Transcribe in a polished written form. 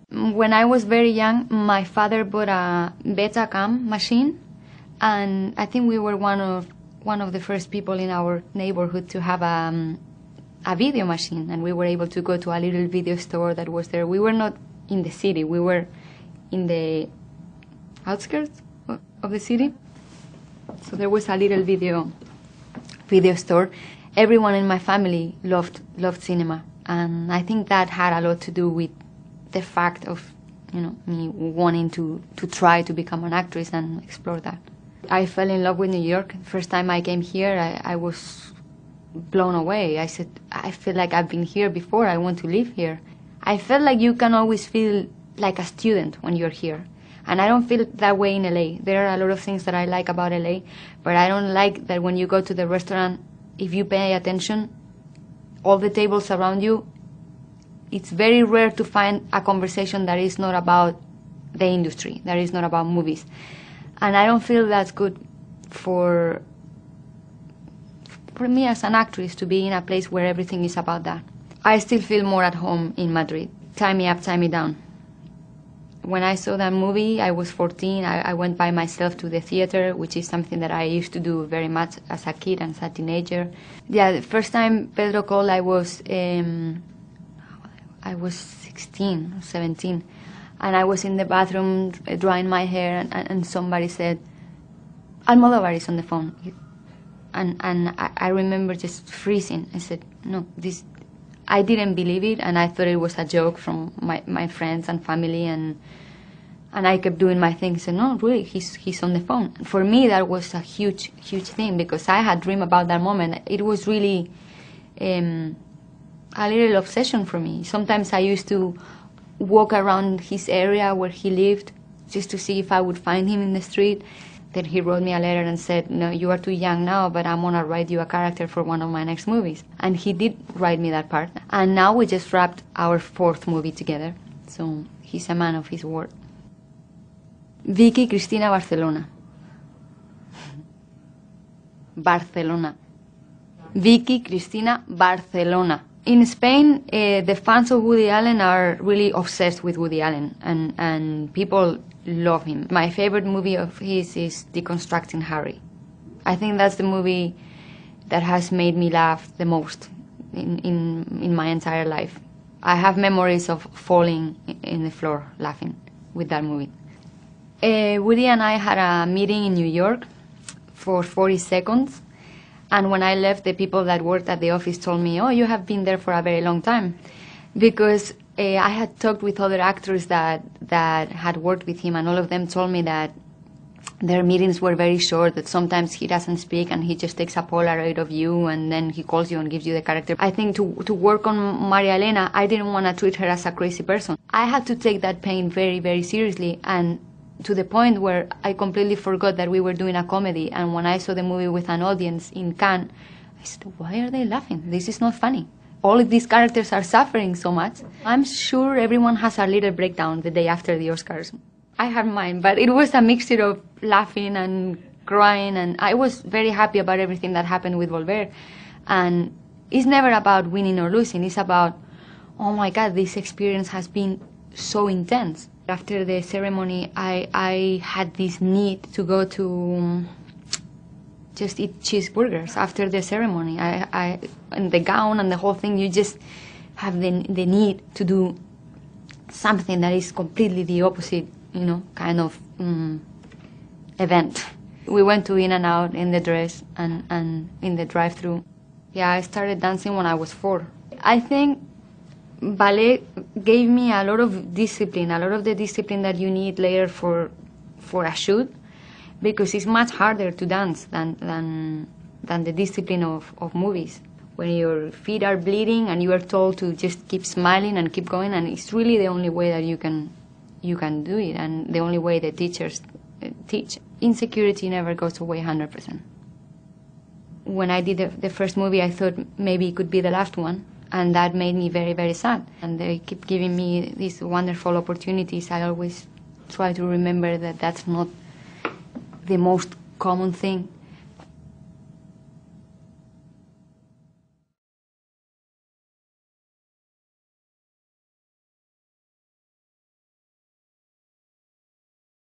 When I was very young, my father bought a Betacam machine, and I think we were one of the first people in our neighborhood to have a video machine, and we were able to go to a little video store that was there. We were not in the city, we were in the outskirts of the city. So there was a little video store. Everyone in my family loved cinema, and I think that had a lot to do with the fact of, me wanting to try to become an actress and explore that. I fell in love with New York. First time I came here, I was blown away. I said, I feel like I've been here before, I want to live here. I felt like you can always feel like a student when you're here. And I don't feel that way in LA. There are a lot of things that I like about LA, but I don't like that when you go to the restaurant, if you pay attention, all the tables around you, it's very rare to find a conversation that is not about the industry, that is not about movies. And I don't feel that's good for me as an actress to be in a place where everything is about that. I still feel more at home in Madrid. Tie Me Up, Tie Me Down. When I saw that movie, I was 14. I went by myself to the theater, which is something that I used to do very much as a kid and as a teenager. Yeah, the first time Pedro called, I was 16 or 17, and I was in the bathroom drying my hair, and somebody said, Almodovar is on the phone. And I remember just freezing. I said, no, this, I didn't believe it, and I thought it was a joke from my friends and family, and I kept doing my thing. I said, no, really, he's on the phone. For me, that was a huge thing, because I had dreamed about that moment. It was really a little obsession for me. Sometimes I used to walk around his area where he lived just to see if I would find him in the street. Then he wrote me a letter and said, no, you are too young now, but I'm going to write you a character for one of my next movies. And he did write me that part. And now we just wrapped our 4th movie together. So he's a man of his word. Vicky Cristina Barcelona. Barcelona. Vicky Cristina Barcelona. In Spain, the fans of Woody Allen are really obsessed with Woody Allen, and people love him. My favorite movie of his is Deconstructing Harry. I think that's the movie that has made me laugh the most in my entire life. I have memories of falling in the floor laughing with that movie. Woody and I had a meeting in New York for 40 seconds. And when I left, the people that worked at the office told me, oh, you have been there for a very long time. Because I had talked with other actors that had worked with him, and all of them told me that their meetings were very short, that sometimes he doesn't speak and he just takes a Polaroid of you and then he calls you and gives you the character. I think to work on Maria Elena, I didn't want to treat her as a crazy person. I had to take that pain very, very seriously, and to the point where I completely forgot that we were doing a comedy. And when I saw the movie with an audience in Cannes, I said, why are they laughing? This is not funny. All of these characters are suffering so much. I'm sure everyone has a little breakdown the day after the Oscars. I had mine, but it was a mixture of laughing and crying, and I was very happy about everything that happened with Volver. And it's never about winning or losing. It's about, oh my God, this experience has been so intense. After the ceremony, I had this need to go to just eat cheeseburgers after the ceremony. And the gown and the whole thing, you just have the need to do something that is completely the opposite, kind of event. We went to In-N-Out in the dress and in the drive-thru. Yeah, I started dancing when I was 4. I think ballet gave me a lot of discipline, a lot of the discipline that you need later for a shoot, because it's much harder to dance than the discipline of movies. When your feet are bleeding and you are told to just keep smiling and keep going, and it's really the only way that you can do it, and the only way the teachers teach. Insecurity never goes away 100%. When I did the first movie, I thought maybe it could be the last one. And that made me very, very sad. And they keep giving me these wonderful opportunities. I always try to remember that that's not the most common thing